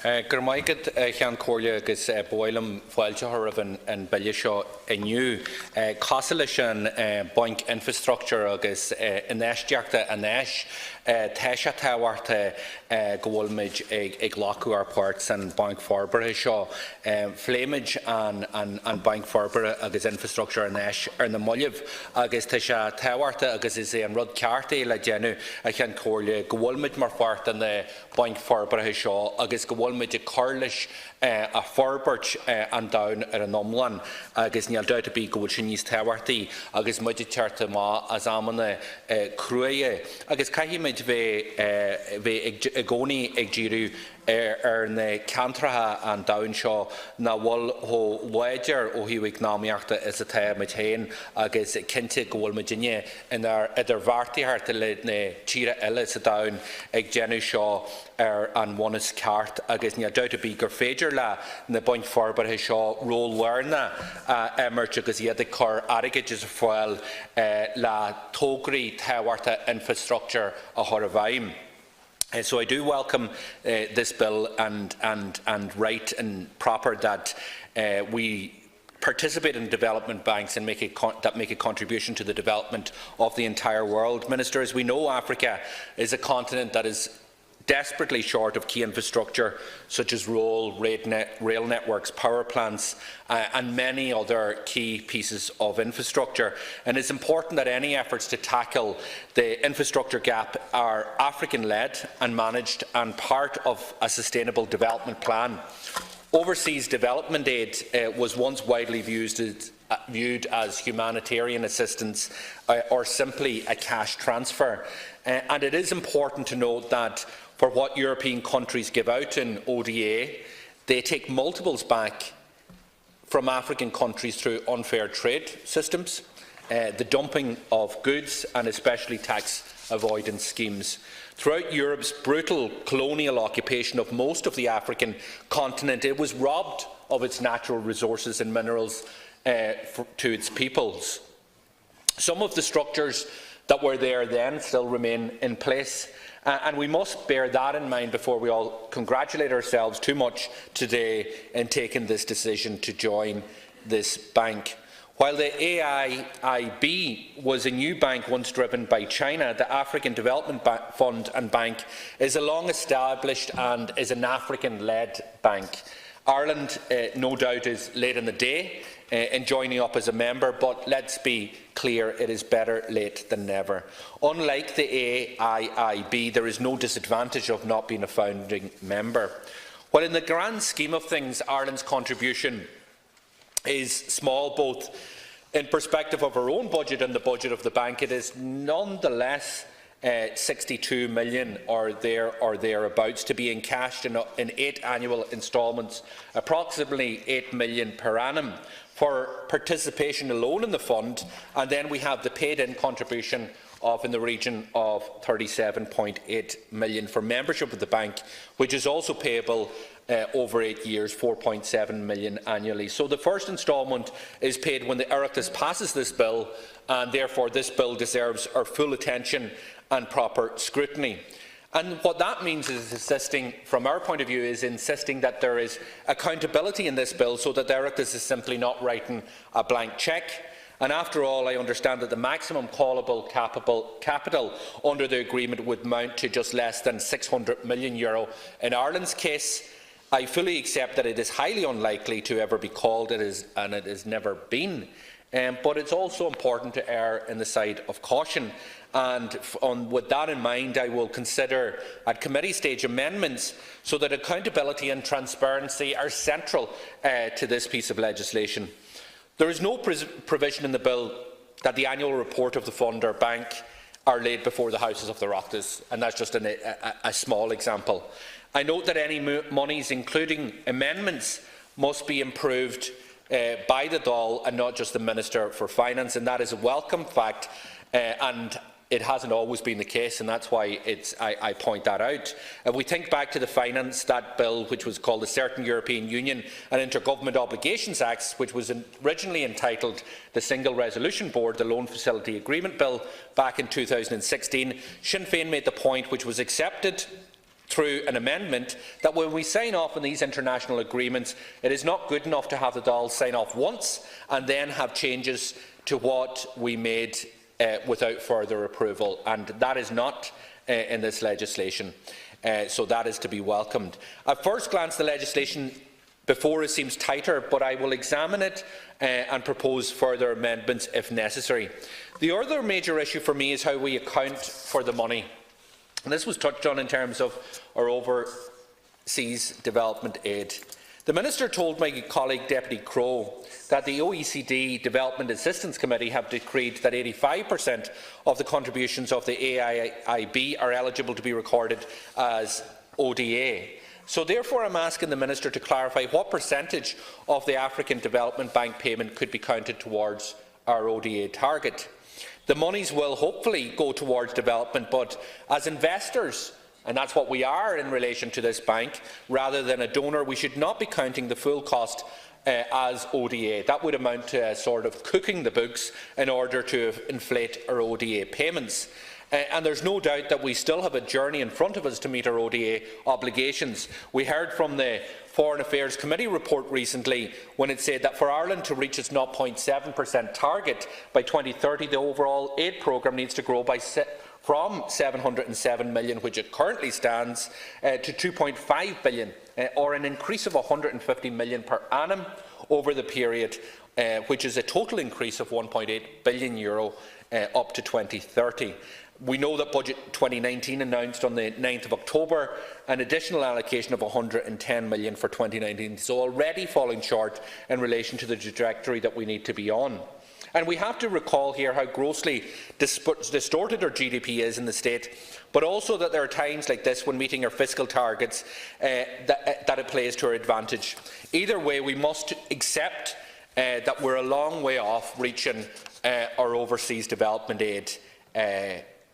Gurmaigad Chean Cóirle agus Bóilm Fáilte Thuribh an Bille seo inniu. Cosalaishan bank infrastructure agus inéisteachta inéis Teisha táhairta gohfuilmid ag lacu ar páirt an bank forbartha seo. Fléimid an bank forbartha agus infrastructure inéis ar na muillimh agus Teisha táhairta agus is an rud cearta le déanú a Chean Cóirle gohfuilmid mar páirt an bank forbartha seo agus gohfuilmid a chuirlis a forbert an down ar an omlan agus níl doubt bí go bhfuil sin níos táhairtaí agus muid tearta má as amana cruaie agus caithimid bheith ag gcónaí ag ddíriú ar na cantratha an down seo na bhfuil ó léidir ó hiúigh námíochta is a taimid hain agus cinnte go bhfuil Virginia inar idir bhartaíthart le na tíre eile sa down ag déanú seo ar an bhunas ceart agus níl doubt bí gur féidir le na baint forbartha seo róllharna emmert agus iad chur airgid is foiil le tógraí táhairta infrastructure a Thorabhaim. So I do welcome this bill and right and proper that we participate in development banks and make a contribution to the development of the entire world. Minister, as we know, Africa is a continent that is desperately short of key infrastructure such as rail networks, power plants and many other key pieces of infrastructure. And it's important that any efforts to tackle the infrastructure gap are African-led and managed and part of a sustainable development plan. Overseas development aid was once widely viewed as humanitarian assistance or simply a cash transfer. And it is important to note that for what European countries give out in ODA, they take multiples back from African countries through unfair trade systems, the dumping of goods and especially tax avoidance schemes. Throughout Europe's brutal colonial occupation of most of the African continent, it was robbed of its natural resources and minerals to its peoples. Some of the structures that were there then still remain in place. And we must bear that in mind before we all congratulate ourselves too much today in taking this decision to join this bank. While the AIIB was a new bank once driven by China, the African Development Fund and Bank is a long-established and is an African-led bank. Ireland, no doubt, is late in the day in joining up as a member, but let's be clear, it is better late than never. Unlike the AIIB, there is no disadvantage of not being a founding member. While in the grand scheme of things, Ireland's contribution is small, both in perspective of our own budget and the budget of the bank, it is nonetheless 62 million or thereabouts to be encashed in 8 annual instalments, approximately 8 million per annum for participation alone in the fund, and then we have the paid-in contribution of in the region of 37.8 million for membership of the bank, which is also payable over 8 years, 4.7 million annually. So the first instalment is paid when the Oireachtas passes this bill, and therefore this bill deserves our full attention and proper scrutiny. And what that means is insisting, from our point of view, is insisting that there is accountability in this bill so that the Oireachtas is simply not writing a blank cheque. And after all, I understand that the maximum callable capital under the agreement would mount to just less than €600 million. In Ireland's case, I fully accept that it is highly unlikely to ever be called, and it has never been. But it's also important to err on the side of caution. And with that in mind, I will consider at committee stage amendments so that accountability and transparency are central to this piece of legislation. There is no provision in the bill that the annual report of the fund or bank are laid before the Houses of the Oireachtas, and that's just a small example. I note that any monies, including amendments, must be approved by the Dáil and not just the Minister for Finance, and that is a welcome fact, and it hasn't always been the case, and that's why I point that out. If we think back to that bill, which was called the Certain European Union and Intergovernment Obligations Act, which was originally entitled the Single Resolution Board, the Loan Facility Agreement Bill, back in 2016, Sinn Féin made the point, which was accepted through an amendment that when we sign off on these international agreements, it is not good enough to have the Dáil sign off once and then have changes to what we made without further approval, and that is not in this legislation, so that is to be welcomed. At first glance, the legislation before us seems tighter, but I will examine it and propose further amendments if necessary. The other major issue for me is how we account for the money. And this was touched on in terms of our overseas development aid. The Minister told my colleague Deputy Crowe that the OECD Development Assistance Committee have decreed that 85% of the contributions of the AIIB are eligible to be recorded as ODA. So therefore I am asking the Minister to clarify what percentage of the African Development Bank payment could be counted towards our ODA target. The monies will hopefully go towards development, but as investors, and that's what we are in relation to this bank, rather than a donor, we should not be counting the full cost as ODA. That would amount to a sort of cooking the books in order to inflate our ODA payments. And there's no doubt that we still have a journey in front of us to meet our ODA obligations. We heard from the Foreign Affairs Committee report recently when it said that for Ireland to reach its 0.7% target by 2030, the overall aid programme needs to grow from 707 million, which it currently stands, to 2.5 billion, or an increase of 150 million per annum over the period, which is a total increase of €1.8 billion up to 2030. We know that Budget 2019 announced on the 9th of October an additional allocation of 110 million for 2019, so already falling short in relation to the trajectory that we need to be on. And we have to recall here how grossly distorted our GDP is in the state, but also that there are times like this when meeting our fiscal targets that it plays to our advantage. Either way, we must accept that we're a long way off reaching our overseas development aid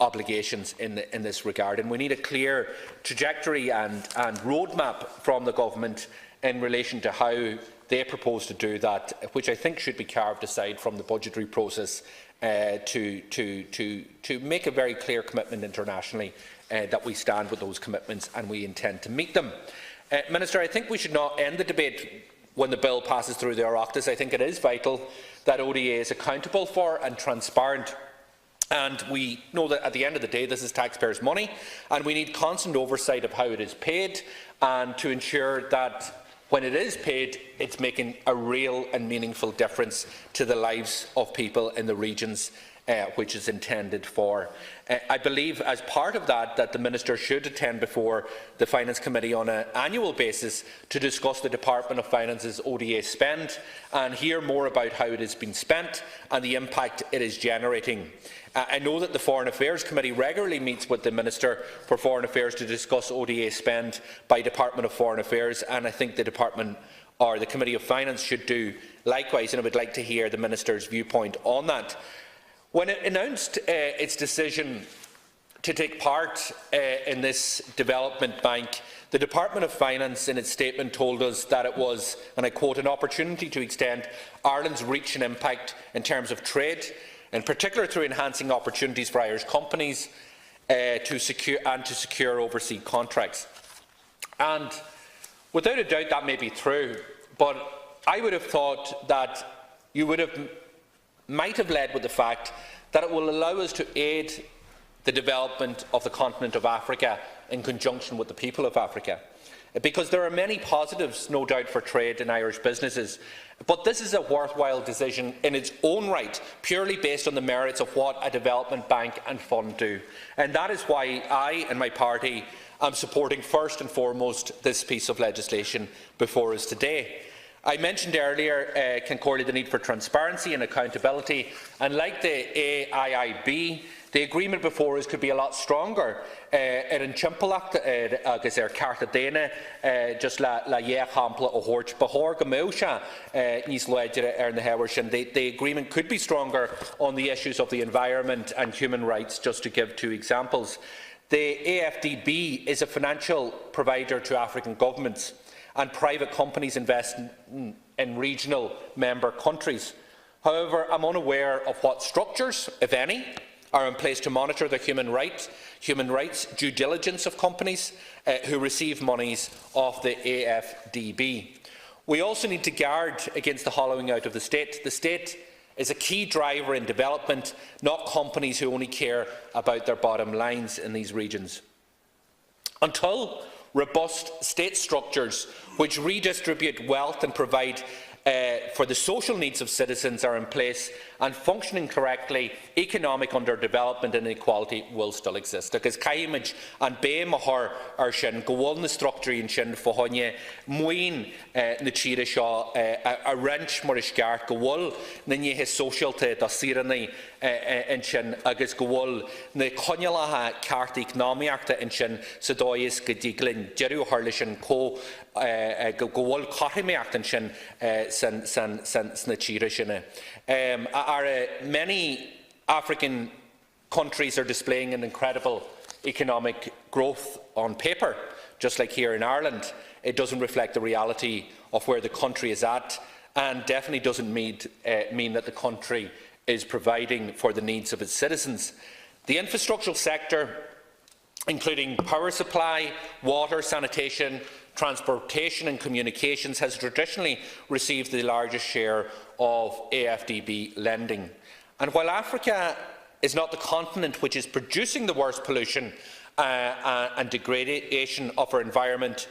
obligations in this regard, and we need a clear trajectory and roadmap from the government in relation to how they propose to do that, which I think should be carved aside from the budgetary process to make a very clear commitment internationally that we stand with those commitments and we intend to meet them. Minister, I think we should not end the debate when the bill passes through the Oireachtas. I think it is vital that ODA is accountable for and transparent. And we know that at the end of the day, this is taxpayers' money, and we need constant oversight of how it is paid, and to ensure that when it is paid, it's making a real and meaningful difference to the lives of people in the regions which is intended for. I believe as part of that, that the Minister should attend before the Finance Committee on an annual basis to discuss the Department of Finance's ODA spend and hear more about how it has been spent and the impact it is generating. I know that the Foreign Affairs Committee regularly meets with the Minister for Foreign Affairs to discuss ODA spend by Department of Foreign Affairs, and I think the Department or the Committee of Finance should do likewise, and I would like to hear the Minister's viewpoint on that. When it announced its decision to take part in this development bank, the Department of Finance in its statement told us that it was, and I quote, an opportunity to extend Ireland's reach and impact in terms of trade, in particular through enhancing opportunities for Irish companies to secure overseas contracts. And without a doubt that may be true, but I would have thought that you might have led with the fact that it will allow us to aid the development of the continent of Africa in conjunction with the people of Africa. Because there are many positives, no doubt, for trade in Irish businesses. But this is a worthwhile decision in its own right, purely based on the merits of what a development bank and fund do. And that is why I and my party am supporting first and foremost this piece of legislation before us today. I mentioned earlier, Concordia, the need for transparency and accountability, and like the AIIB, the agreement before us could be a lot stronger. In Chimpalacht, agus Cartagena, just la hampla o hort bahor gamosha nís loedre the Hewershin. The agreement could be stronger on the issues of the environment and human rights, just to give two examples. The AFDB is a financial provider to African governments, and private companies invest in regional member countries. However, I'm unaware of what structures, if any, are in place to monitor the human rights due diligence of companies who receive monies off the AFDB. We also need to guard against the hollowing out of the state. The state is a key driver in development, not companies who only care about their bottom lines in these regions. Until robust state structures which redistribute wealth and provide for the social needs of citizens are in place and functioning correctly, economic underdevelopment and inequality will still exist. Agus caiimid an bé mahar sin go bhfuil na structúí sin fóhanne muoin na tíre seo a wrench mar is ceart go bhfuil na nithe socialte do sirannaí in sin agus go bhfuil na coinnealathe ceart economiaachta in sin sa dóis go dtí glynn deirú tharla sin có go bhfuil cothaimiacht in sin sna tíre sinne. Many African countries are displaying an incredible economic growth on paper, just like here in Ireland. It doesn't reflect the reality of where the country is at, and definitely doesn't mean that the country is providing for the needs of its citizens. The infrastructural sector, including power supply, water, sanitation, transportation and communications, has traditionally received the largest share of AFDB lending. And while Africa is not the continent which is producing the worst pollution and degradation of our environment,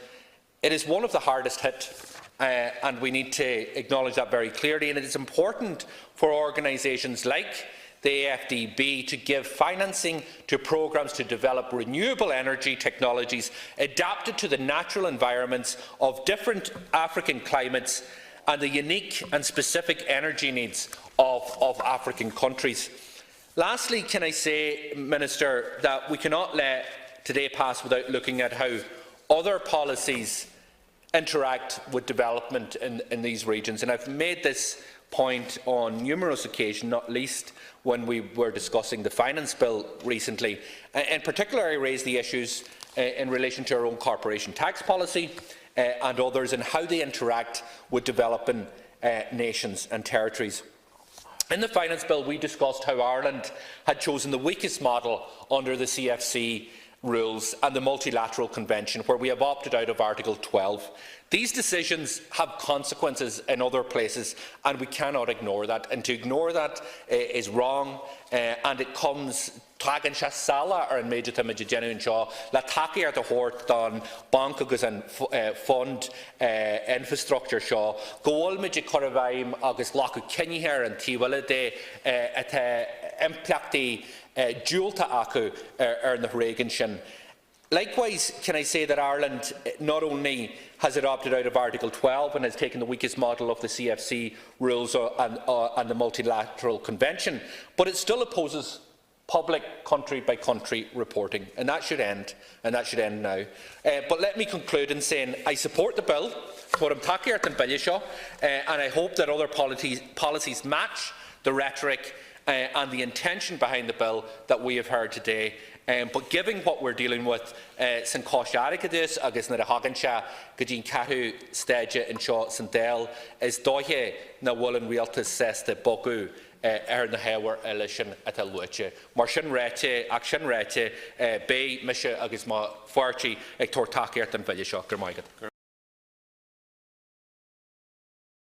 it is one of the hardest hit, and we need to acknowledge that very clearly. And it is important for organisations like the AFDB to give financing to programmes to develop renewable energy technologies adapted to the natural environments of different African climates and the unique and specific energy needs of African countries. Lastly, can I say, Minister, that we cannot let today pass without looking at how other policies interact with development in these regions. And I've made this point on numerous occasions, not least when we were discussing the finance bill recently. In particular, I raised the issues in relation to our own corporation tax policy and others, and how they interact with developing nations and territories. In the finance bill, we discussed how Ireland had chosen the weakest model under the CFC rules and the multilateral convention, where we have opted out of Article 12. These decisions have consequences in other places, and we cannot ignore that. And to ignore that is wrong, and it comes Tragan se sala ar an méide táid genuine seo le takeí ar de hort don bank agus an fund infrastructure seo gohfuil muid corabhaim agus lacu cinnihéir an tíbhaile de impleachtaí dúilta acu ar na Reagan sin. Likewise, can I say that Ireland not only has adopted out of Article 12 and has taken the weakest model of the CFC rules and the multilateral convention, but it still opposes public country-by-country reporting, and that should end now. But let me conclude in saying I support the bill, and I hope that other policies match the rhetoric and the intention behind the bill that we have heard today. But given what we're dealing with, san cóisiaricadus agus na haganse go dtín cathu staide in seo san Dáil is dóithe na bhfuil an rialtas sesta bogu ar na heabhar eile sin atá luite. Mar sin réite ach sin réite bé mise agus má fuairtí ag tuairteach ar an bheile seo gur maigad.